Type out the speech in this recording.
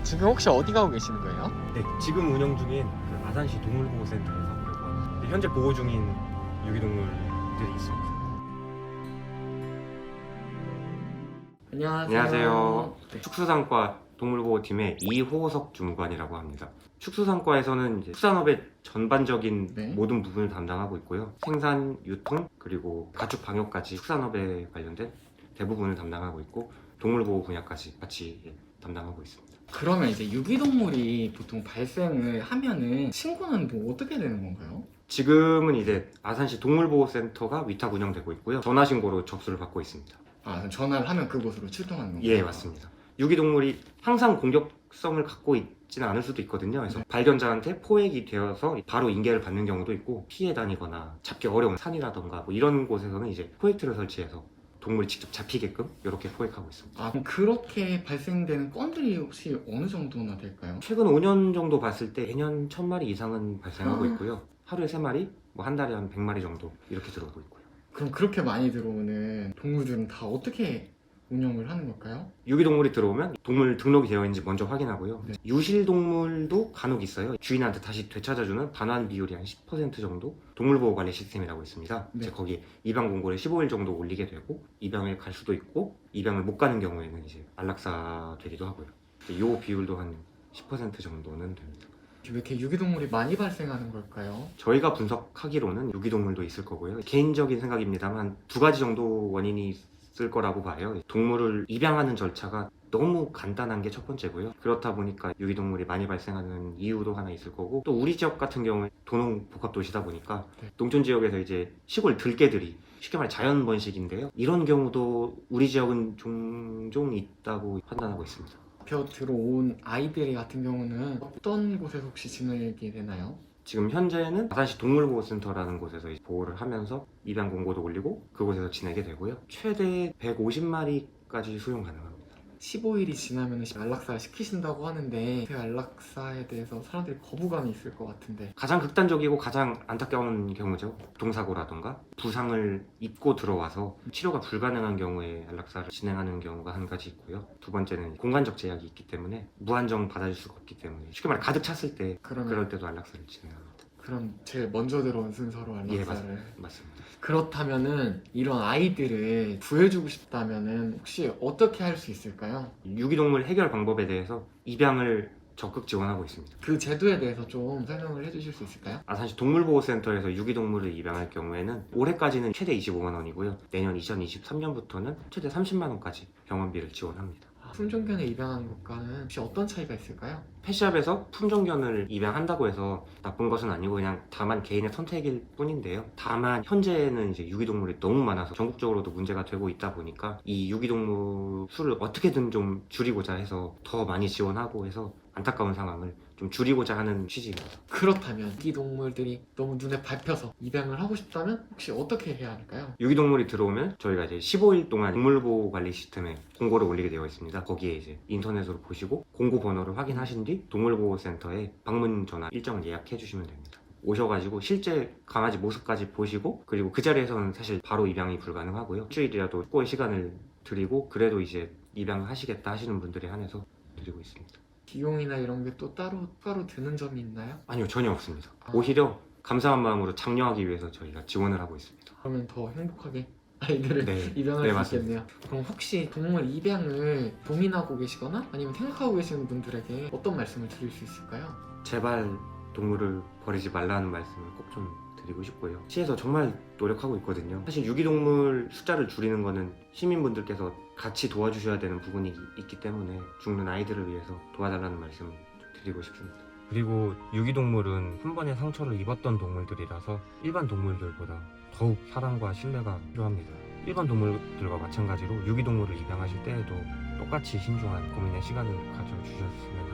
지금 혹시 어디 가고 계시는 거예요? 네, 지금 운영 중인 그 아산시 동물보호센터에서 하고 현재 보호 중인 유기동물들이 있습니다. 안녕하세요. 네. 축수산과 동물보호팀의 이호석 주무관이라고 합니다. 축수산과에서는 이제 수산업의 전반적인 네. 모든 부분을 담당하고 있고요. 생산, 유통, 그리고 가축 방역까지 축산업에 관련된 대부분을 담당하고 있고 동물보호 분야까지 같이 담당하고 있습니다. 그러면 이제 유기동물이 보통 발생을 하면은 신고는 뭐 어떻게 되는 건가요? 지금은 이제 아산시 동물보호센터가 위탁 운영되고 있고요. 전화신고로 접수를 받고 있습니다. 아, 그럼 전화를 하면 그곳으로 출동하는 건가요? 예, 맞습니다. 유기동물이 항상 공격성을 갖고 있지는 않을 수도 있거든요. 그래서 발견자한테 포획이 되어서 바로 인계를 받는 경우도 있고 피해 다니거나 잡기 어려운 산이라던가 뭐 이런 곳에서는 이제 포획틀을 설치해서 동물이 직접 잡히게끔 이렇게 포획하고 있습니다. 아, 그럼 그렇게 발생되는 건들이 혹시 어느 정도나 될까요? 최근 5년 정도 봤을 때 매년 1000마리 이상은 발생하고 있고요. 하루에 3마리, 뭐 한 달에 한 100마리 정도 이렇게 들어오고 있고요. 그럼 그렇게 많이 들어오는 동물들은 다 어떻게 운영을 하는 걸까요? 유기동물이 들어오면 동물 등록이 되어 있는지 먼저 확인하고요. 네. 유실동물도 간혹 있어요. 주인한테 다시 되찾아주는 반환 비율이 한 10% 정도 동물보호관리 시스템이라고 있습니다. 네. 이제 거기 입양 공고를 15일 정도 올리게 되고 입양을 갈 수도 있고 입양을 못 가는 경우에는 이제 안락사 되기도 하고요. 이 비율도 한 10% 정도는 됩니다. 왜 이렇게 유기동물이 많이 발생하는 걸까요? 저희가 분석하기로는 유기동물도 있을 거고요. 개인적인 생각입니다만 두 가지 정도 원인이 있을 거라고 봐요. 동물을 입양하는 절차가 너무 간단한 게 첫 번째고요. 그렇다 보니까 유기동물이 많이 발생하는 이유도 하나 있을 거고 또 우리 지역 같은 경우에 도농 복합도시다 보니까 네. 농촌 지역에서 이제 시골 들개들이 쉽게 말해 자연 번식인데요. 이런 경우도 우리 지역은 종종 있다고 판단하고 있습니다. 잡혀 들어온 아이들 같은 경우는 어떤 곳에서 혹시 지내게 되나요? 지금 현재는 아산시 동물보호센터라는 곳에서 보호를 하면서 입양 공고도 올리고 그곳에서 지내게 되고요. 최대 150마리까지 수용 가능합니다. 15일이 지나면 안락사 시키신다고 하는데 그 안락사에 대해서 사람들이 거부감이 있을 것 같은데 가장 극단적이고 가장 안타까운 경우죠. 교통사고라던가 부상을 입고 들어와서 치료가 불가능한 경우에 안락사를 진행하는 경우가 한 가지 있고요. 두 번째는 공간적 제약이 있기 때문에 무한정 받아줄 수가 없기 때문에 쉽게 말해 가득 찼을 때 그럴 때도 안락사를 진행합니다. 그럼 제일 먼저 들어온 순서로 예, 안락사를 맞습니다. 그렇다면은 이런 아이들을 구해주고 싶다면은 혹시 어떻게 할 수 있을까요? 유기동물 해결 방법에 대해서 입양을 적극 지원하고 있습니다. 그 제도에 대해서 좀 설명을 해주실 수 있을까요? 아산시 동물보호센터에서 유기동물을 입양할 경우에는 올해까지는 최대 25만 원이고요. 내년 2023년부터는 최대 30만 원까지 병원비를 지원합니다. 품종견에 입양하는 것과는 혹시 어떤 차이가 있을까요? 펫샵에서 품종견을 입양한다고 해서 나쁜 것은 아니고 그냥 다만 개인의 선택일 뿐인데요. 다만 현재는 이제 유기동물이 너무 많아서 전국적으로도 문제가 되고 있다 보니까 이 유기동물 수를 어떻게든 좀 줄이고자 해서 더 많이 지원하고 해서 안타까운 상황을 좀 줄이고자 하는 취지입니다. 그렇다면 이 동물들이 너무 눈에 밟혀서 입양을 하고 싶다면 혹시 어떻게 해야 할까요? 유기동물이 들어오면 저희가 이제 15일 동안 동물보호 관리 시스템에 공고를 올리게 되어 있습니다. 거기에 이제 인터넷으로 보시고 공고 번호를 확인하신 뒤 동물보호센터에 방문 전화 일정을 예약해 주시면 됩니다. 오셔가지고 실제 강아지 모습까지 보시고 그리고 그 자리에서는 사실 바로 입양이 불가능하고요. 일주일이라도 숙고의 시간을 드리고 그래도 이제 입양을 하시겠다 하시는 분들에 한해서 드리고 있습니다. 비용이나 이런 게 또 따로 드는 점이 있나요? 아니요, 전혀 없습니다. 아. 오히려 감사한 마음으로 장려하기 위해서 저희가 지원을 하고 있습니다. 그러면 더 행복하게 아이들을 네. 입양할 네, 수 맞습니다. 있겠네요. 그럼 혹시 동물 입양을 고민하고 계시거나 아니면 생각하고 계시는 분들에게 어떤 말씀을 드릴 수 있을까요? 제발 동물을 버리지 말라는 말씀을 꼭 좀 드리고 싶고요. 시에서 정말 노력하고 있거든요. 사실 유기동물 숫자를 줄이는 거는 시민분들께서 같이 도와주셔야 되는 부분이 있기 때문에 죽는 아이들을 위해서 도와달라는 말씀을 드리고 싶습니다. 그리고 유기동물은 한 번의 상처를 입었던 동물들이라서 일반 동물들보다 더욱 사랑과 신뢰가 필요합니다. 일반 동물들과 마찬가지로 유기동물을 입양하실 때에도 똑같이 신중한 고민의 시간을 가져주셨으면